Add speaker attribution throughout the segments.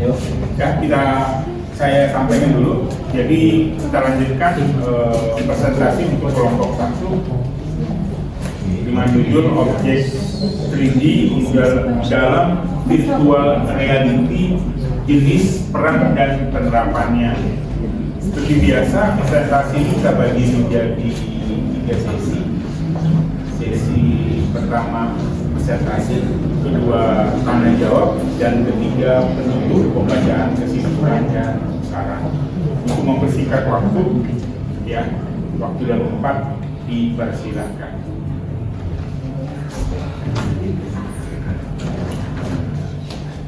Speaker 1: Ya, saya sampaikan dulu. Jadi kita lanjutkan presentasi untuk kelompok 1 dengan judul objek 3D dalam virtual reality, jenis, peran, dan penerapannya. Seperti biasa, presentasi ini kita bagi menjadi 3 sesi. Sesi pertama presentasi, kedua tanya jawab, dan ketiga penutup pembacaan kesimpulan dan saran. Untuk mempersingkat waktu, ya, waktu dan tempat dipersilakan.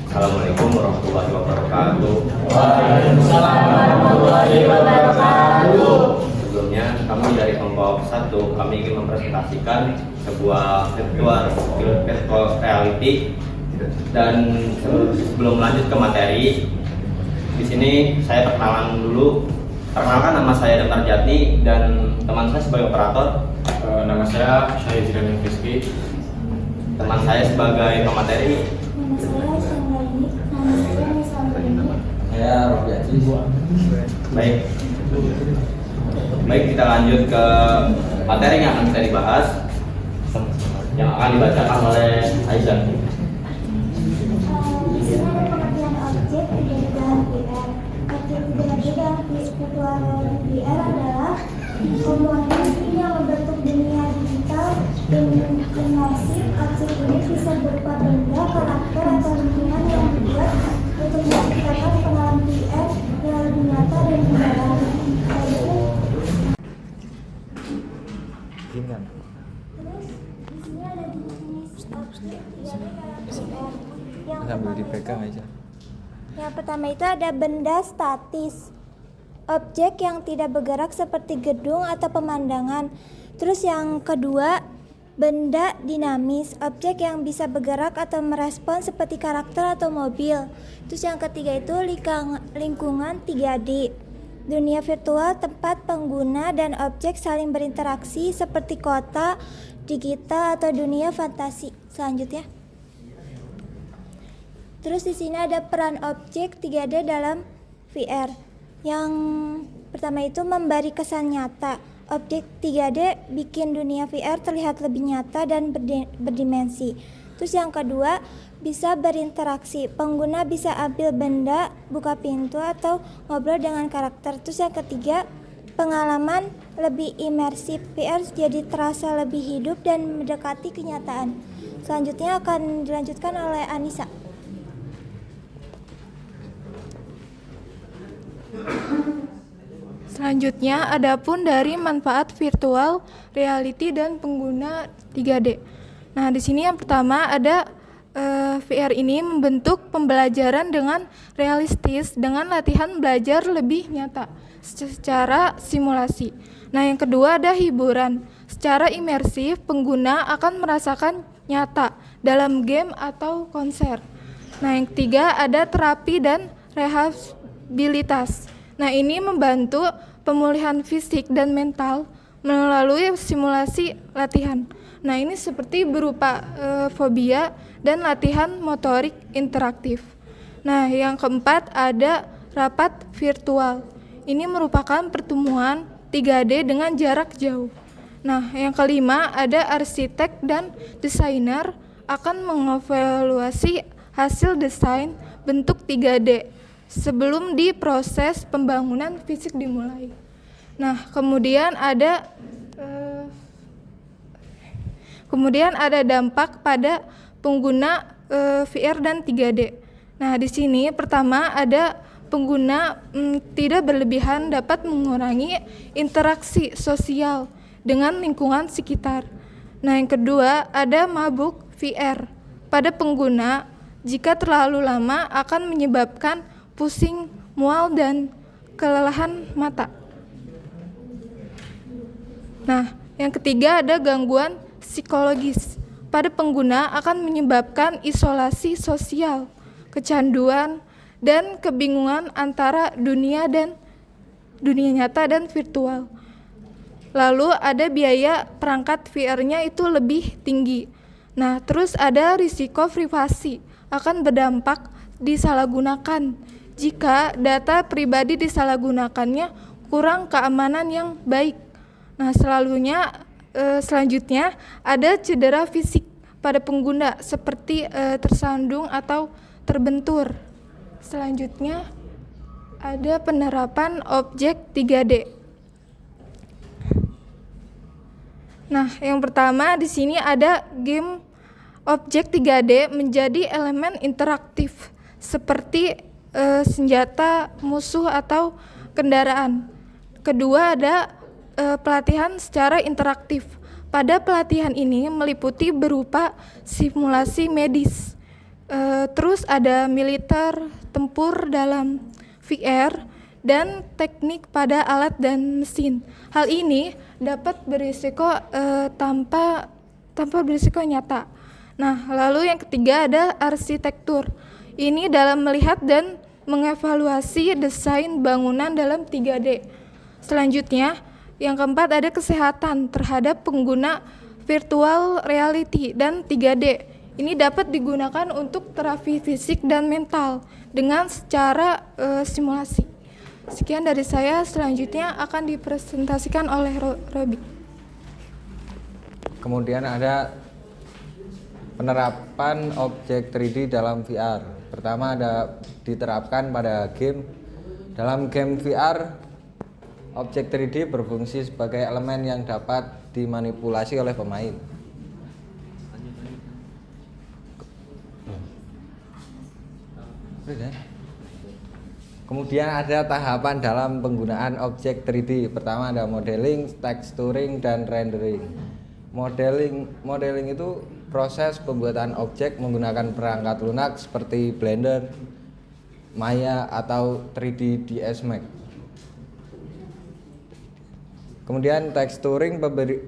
Speaker 2: Assalamualaikum warahmatullahi wabarakatuh.
Speaker 3: Waalaikumsalam warahmatullahi wabarakatuh.
Speaker 2: Sebelumnya kami dari kelompok 1 kami ingin mempresentasikan sebuah virtual reality, dan sebelum lanjut ke materi, di sini saya perkenalan dulu. Perkenalkan, nama saya Daftar Jatni dan teman saya sebagai operator.
Speaker 4: Nama saya Syahid Zidane Rizky.
Speaker 2: Teman saya sebagai pemateri.
Speaker 3: Saya Robi Aziz.
Speaker 2: Baik, kita lanjut ke materi yang akan kita dibahas, yang akan dibacakan oleh Aisyah.
Speaker 5: Di sini ada pengertian objek di dalam VR. Objek di dalam virtual VR adalah komponen yang membentuk dunia digital dan imersif. Objek ini bisa berupa benda, karakter, atau lingkungan yang dibuat untuk menciptakan pengalaman VR yang lebih nyata dan mendalam. Terus di sini ada jenis objek dalam VR yang
Speaker 3: Sambil dipegang aja.
Speaker 5: yang pertama itu ada benda statis, objek yang tidak bergerak seperti gedung atau pemandangan. Terus yang kedua, benda dinamis, objek yang bisa bergerak atau merespon seperti karakter atau mobil. Terus yang ketiga itu lingkungan 3D, dunia virtual tempat pengguna dan objek saling berinteraksi seperti kota digital atau dunia fantasi. Selanjutnya, terus di sini ada peran objek 3D dalam VR. Yang pertama itu memberi kesan nyata. Objek 3D bikin dunia VR terlihat lebih nyata dan berdimensi. Terus yang kedua, bisa berinteraksi. Pengguna bisa ambil benda, buka pintu, atau ngobrol dengan karakter. Terus yang ketiga, pengalaman lebih imersif. VR jadi terasa lebih hidup dan mendekati kenyataan. Selanjutnya akan dilanjutkan oleh Anissa.
Speaker 6: Selanjutnya, adapun dari manfaat virtual reality dan pengguna 3D. Nah, di sini yang pertama ada VR ini membentuk pembelajaran dengan realistis dengan latihan belajar lebih nyata secara simulasi. Nah, yang kedua ada hiburan. Secara imersif, pengguna akan merasakan nyata dalam game atau konser. Nah, yang ketiga ada terapi dan rehabilitas. Nah, ini membantu pemulihan fisik dan mental melalui simulasi latihan. Nah, ini seperti berupa fobia dan latihan motorik interaktif. Nah, yang keempat ada rapat virtual. Ini merupakan pertemuan 3D dengan jarak jauh. Nah, yang kelima ada arsitek dan desainer akan mengevaluasi hasil desain bentuk 3D sebelum diproses pembangunan fisik dimulai. Nah, kemudian ada dampak pada pengguna VR dan 3D. Nah, di sini pertama ada pengguna tidak berlebihan dapat mengurangi interaksi sosial dengan lingkungan sekitar. Nah, yang kedua ada mabuk VR. Pada pengguna, jika terlalu lama akan menyebabkan pusing, mual, dan kelelahan mata. Nah, yang ketiga ada gangguan psikologis. Pada pengguna akan menyebabkan isolasi sosial, kecanduan, dan kebingungan antara dunia nyata dan virtual. Lalu ada biaya perangkat VR-nya itu lebih tinggi. Nah, terus ada risiko privasi akan berdampak disalahgunakan jika data pribadi disalahgunakannya kurang keamanan yang baik. Nah, selanjutnya ada cedera fisik pada pengguna seperti tersandung atau terbentur. Selanjutnya ada penerapan objek 3D. Nah, yang pertama di sini ada game objek 3D menjadi elemen interaktif seperti senjata, musuh atau kendaraan. Kedua ada pelatihan secara interaktif. Pada pelatihan ini meliputi berupa simulasi medis. Terus ada militer, tempur dalam VR, dan teknik pada alat dan mesin. Hal ini dapat berisiko tanpa berisiko nyata. Nah, lalu yang ketiga ada arsitektur. Ini dalam melihat dan mengevaluasi desain bangunan dalam 3D. Selanjutnya, yang keempat ada kesehatan terhadap pengguna virtual reality dan 3D. Ini dapat digunakan untuk terapi fisik dan mental dengan secara simulasi. Sekian dari saya, selanjutnya akan dipresentasikan oleh Robi.
Speaker 3: Kemudian ada penerapan objek 3D dalam VR. Pertama ada diterapkan pada game. Dalam game VR, objek 3D berfungsi sebagai elemen yang dapat dimanipulasi oleh pemain. Kemudian ada tahapan dalam penggunaan objek 3D. Pertama ada modeling, texturing, dan rendering. Modeling itu proses pembuatan objek menggunakan perangkat lunak seperti Blender, Maya, atau 3D DS Max. Kemudian texturing,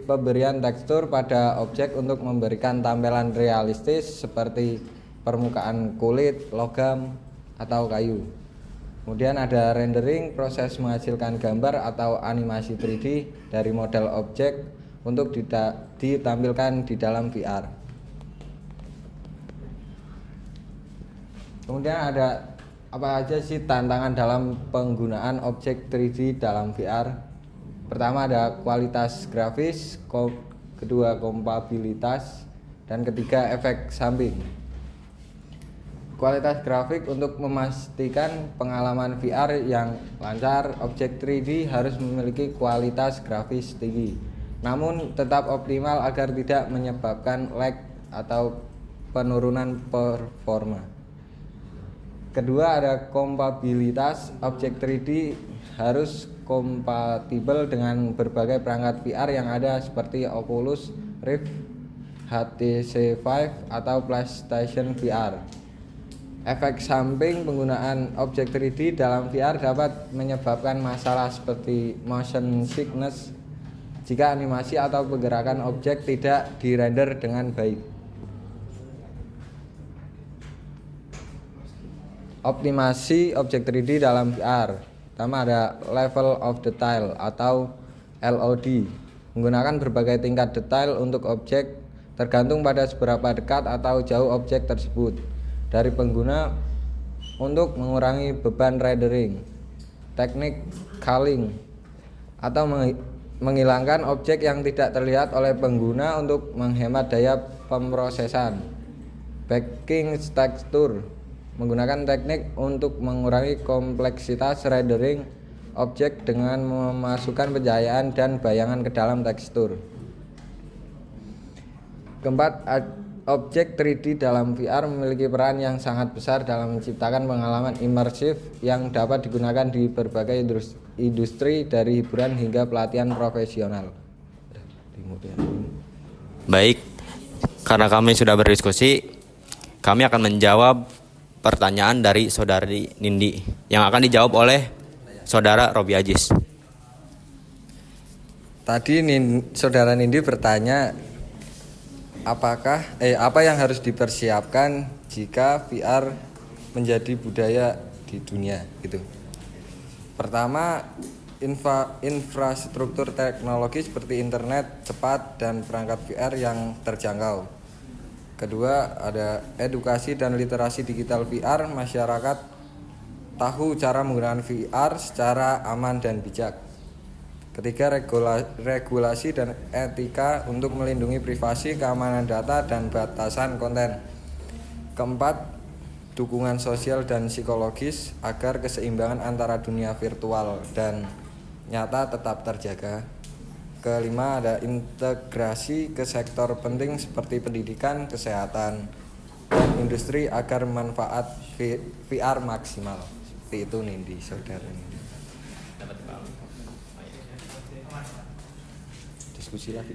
Speaker 3: pemberian tekstur pada objek untuk memberikan tampilan realistis seperti permukaan kulit, logam, atau kayu. Kemudian ada rendering, proses menghasilkan gambar atau animasi 3D dari model objek untuk ditampilkan di dalam VR. Kemudian ada apa aja sih tantangan dalam penggunaan objek 3D dalam VR? Pertama ada kualitas grafis, kedua kompatibilitas, dan ketiga efek samping. Kualitas grafik untuk memastikan pengalaman VR yang lancar, objek 3D harus memiliki kualitas grafis tinggi, namun tetap optimal agar tidak menyebabkan lag atau penurunan performa. Kedua ada kompatibilitas, objek 3D harus kompatibel dengan berbagai perangkat VR yang ada seperti Oculus Rift, HTC Vive, atau PlayStation VR. Efek samping penggunaan objek 3D dalam VR dapat menyebabkan masalah seperti motion sickness jika animasi atau pergerakan objek tidak dirender dengan baik. Optimasi objek 3D dalam VR. Pertama ada level of detail atau LOD. Menggunakan berbagai tingkat detail untuk objek tergantung pada seberapa dekat atau jauh objek tersebut dari pengguna untuk mengurangi beban rendering. Teknik culling atau menghilangkan objek yang tidak terlihat oleh pengguna untuk menghemat daya pemrosesan. Backing texture menggunakan teknik untuk mengurangi kompleksitas rendering objek dengan memasukkan pencahayaan dan bayangan ke dalam tekstur. Keempat, objek 3D dalam VR memiliki peran yang sangat besar dalam menciptakan pengalaman imersif yang dapat digunakan di berbagai industri dari hiburan hingga pelatihan profesional.
Speaker 2: Baik, karena kami sudah berdiskusi, kami akan menjawab pertanyaan dari Saudari Nindi yang akan dijawab oleh Saudara Robi Ajis.
Speaker 3: Tadi Saudara Nindi bertanya apa yang harus dipersiapkan jika VR menjadi budaya di dunia gitu. Pertama, infrastruktur teknologi seperti internet cepat dan perangkat VR yang terjangkau. Kedua, ada edukasi dan literasi digital VR. Masyarakat tahu cara menggunakan VR secara aman dan bijak. Ketiga, regulasi dan etika untuk melindungi privasi, keamanan data, dan batasan konten. Keempat, dukungan sosial dan psikologis agar keseimbangan antara dunia virtual dan nyata tetap terjaga. Kelima, ada integrasi ke sektor penting seperti pendidikan, kesehatan, dan industri agar manfaat VR maksimal. Seperti itu Nindi, saudara Nindi. Diskusi lagi.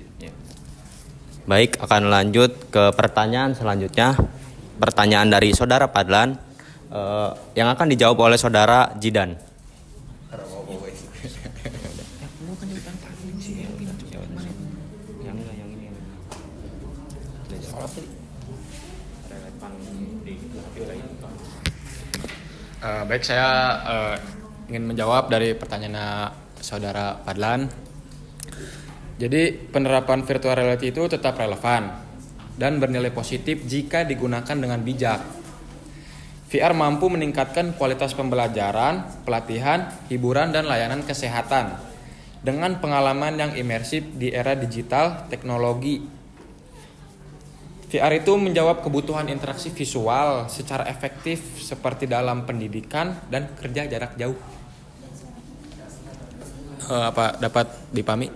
Speaker 2: Baik, akan lanjut ke pertanyaan selanjutnya. Pertanyaan dari saudara Padlan yang akan dijawab oleh saudara Jidan.
Speaker 4: Baik, saya ingin menjawab dari pertanyaan saudara Padlan. Jadi penerapan virtual reality itu tetap relevan dan bernilai positif jika digunakan dengan bijak. VR mampu meningkatkan kualitas pembelajaran, pelatihan, hiburan, dan layanan kesehatan dengan pengalaman yang imersif di era digital teknologi. VR itu menjawab kebutuhan interaksi visual secara efektif seperti dalam pendidikan dan kerja jarak jauh. Apa dapat dipahami?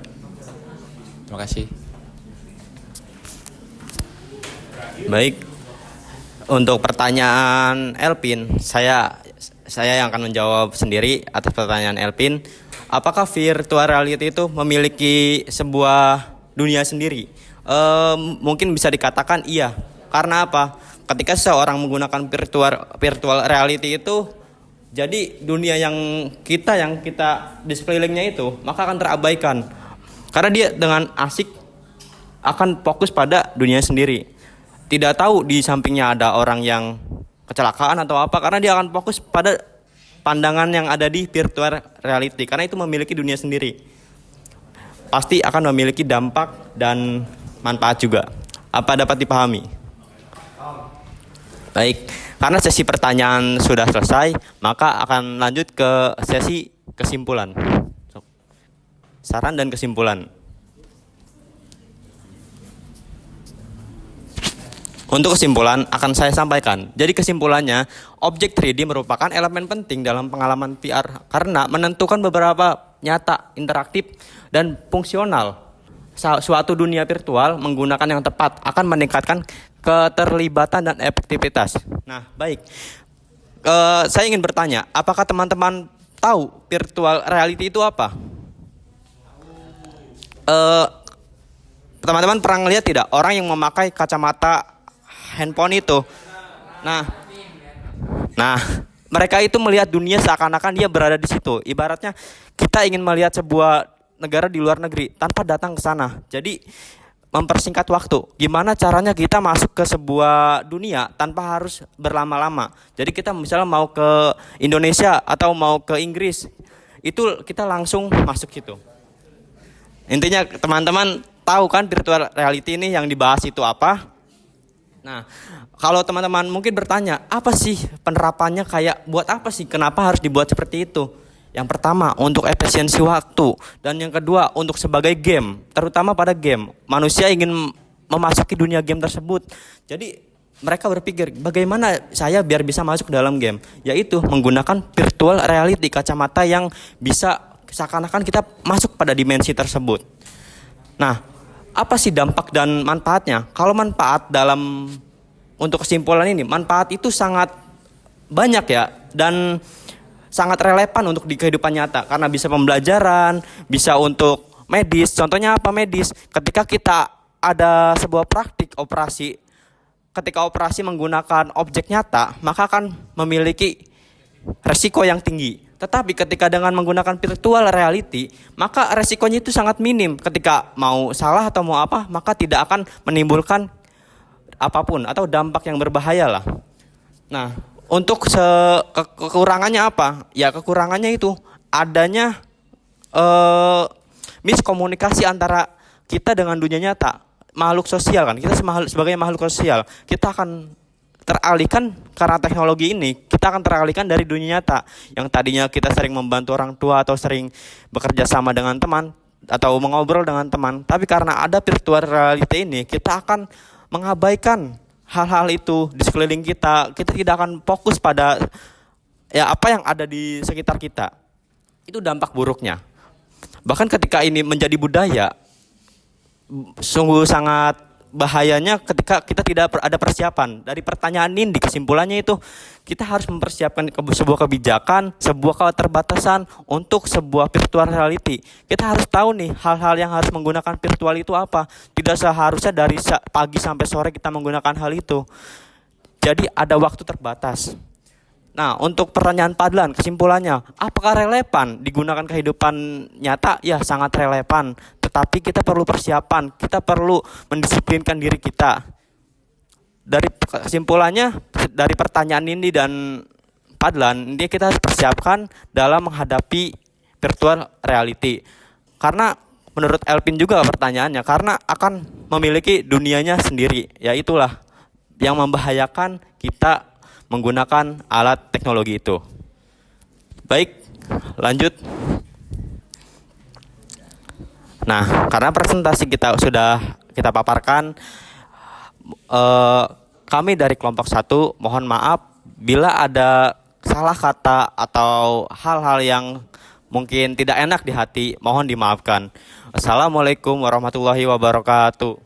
Speaker 4: Terima kasih.
Speaker 2: Baik, untuk pertanyaan Elpin, saya yang akan menjawab sendiri atas pertanyaan Elpin. Apakah virtual reality itu memiliki sebuah dunia sendiri? Mungkin bisa dikatakan iya. Karena apa? Ketika seseorang menggunakan virtual reality itu, jadi dunia yang kita di sekelilingnya itu maka akan terabaikan. Karena dia dengan asik akan fokus pada dunia sendiri. Tidak tahu di sampingnya ada orang yang kecelakaan atau apa, karena dia akan fokus pada pandangan yang ada di virtual reality. Karena itu memiliki dunia sendiri. Pasti akan memiliki dampak dan manfaat juga. Apa dapat dipahami? Baik, karena sesi pertanyaan sudah selesai, maka akan lanjut ke sesi kesimpulan. Saran dan kesimpulan. Untuk kesimpulan akan saya sampaikan. Jadi kesimpulannya, objek 3D merupakan elemen penting dalam pengalaman VR karena menentukan beberapa nyata, interaktif, dan fungsional. Suatu dunia virtual menggunakan yang tepat akan meningkatkan keterlibatan dan efektivitas. Nah, baik. Saya ingin bertanya, apakah teman-teman tahu virtual reality itu apa? Teman-teman pernah lihat tidak orang yang memakai kacamata handphone itu? Nah, mereka itu melihat dunia seakan-akan dia berada di situ. Ibaratnya kita ingin melihat sebuah negara di luar negeri tanpa datang ke sana. Jadi mempersingkat waktu. Gimana caranya kita masuk ke sebuah dunia tanpa harus berlama-lama. Jadi kita misalnya mau ke Indonesia atau mau ke Inggris, itu kita langsung masuk gitu. Intinya teman-teman tahu kan virtual reality ini yang dibahas itu apa? Nah, kalau teman-teman mungkin bertanya, apa sih penerapannya, kayak buat apa sih? Kenapa harus dibuat seperti itu? Yang pertama, untuk efisiensi waktu. Dan yang kedua, untuk sebagai game. Terutama pada game. Manusia ingin memasuki dunia game tersebut. Jadi mereka berpikir, bagaimana saya biar bisa masuk ke dalam game? Yaitu menggunakan virtual reality, kacamata yang bisa seakan-akan kita masuk pada dimensi tersebut. Nah, apa sih dampak dan manfaatnya? Kalau manfaat untuk kesimpulan ini, manfaat itu sangat banyak ya, dan sangat relevan untuk di kehidupan nyata karena bisa pembelajaran, bisa untuk medis. Contohnya apa medis? Ketika kita ada sebuah praktik operasi, ketika operasi menggunakan objek nyata, maka akan memiliki resiko yang tinggi. Tetapi ketika dengan menggunakan virtual reality, maka resikonya itu sangat minim. Ketika mau salah atau mau apa, maka tidak akan menimbulkan apapun atau dampak yang berbahaya lah. Nah, untuk kekurangannya apa? Ya kekurangannya itu adanya miskomunikasi antara kita dengan dunia nyata.
Speaker 7: makhluk sosial kan, kita sebagai makhluk sosial, kita akan teralihkan karena teknologi ini, kita akan teralihkan dari dunia nyata yang tadinya kita sering membantu orang tua atau sering bekerja sama dengan teman atau mengobrol dengan teman, tapi karena ada virtual reality ini, kita akan mengabaikan hal-hal itu di sekeliling kita. Kita tidak akan fokus pada ya apa yang ada di sekitar kita. Itu dampak buruknya. Bahkan ketika ini menjadi budaya, sungguh sangat bahayanya ketika kita tidak ada persiapan. Dari pertanyaan ini kesimpulannya itu kita harus mempersiapkan sebuah kebijakan, sebuah keterbatasan untuk sebuah virtual reality. Kita harus tahu nih hal-hal yang harus menggunakan virtual itu apa. Tidak seharusnya dari pagi sampai sore kita menggunakan hal itu. Jadi ada waktu terbatas. Nah, untuk pertanyaan Padlan, kesimpulannya, apakah relevan digunakan kehidupan nyata? Ya, sangat relevan. Tetapi kita perlu persiapan, kita perlu mendisiplinkan diri kita. Dari kesimpulannya, dari pertanyaan ini dan Padlan, ini kita harus persiapkan dalam menghadapi virtual reality. Karena menurut Elvin juga pertanyaannya, karena akan memiliki dunianya sendiri. Ya itulah yang membahayakan kita menggunakan alat teknologi itu. Baik, lanjut. Nah, karena presentasi kita sudah kita paparkan, kami dari kelompok 1 mohon maaf bila ada salah kata atau hal-hal yang mungkin tidak enak di hati, mohon dimaafkan. Assalamualaikum warahmatullahi wabarakatuh.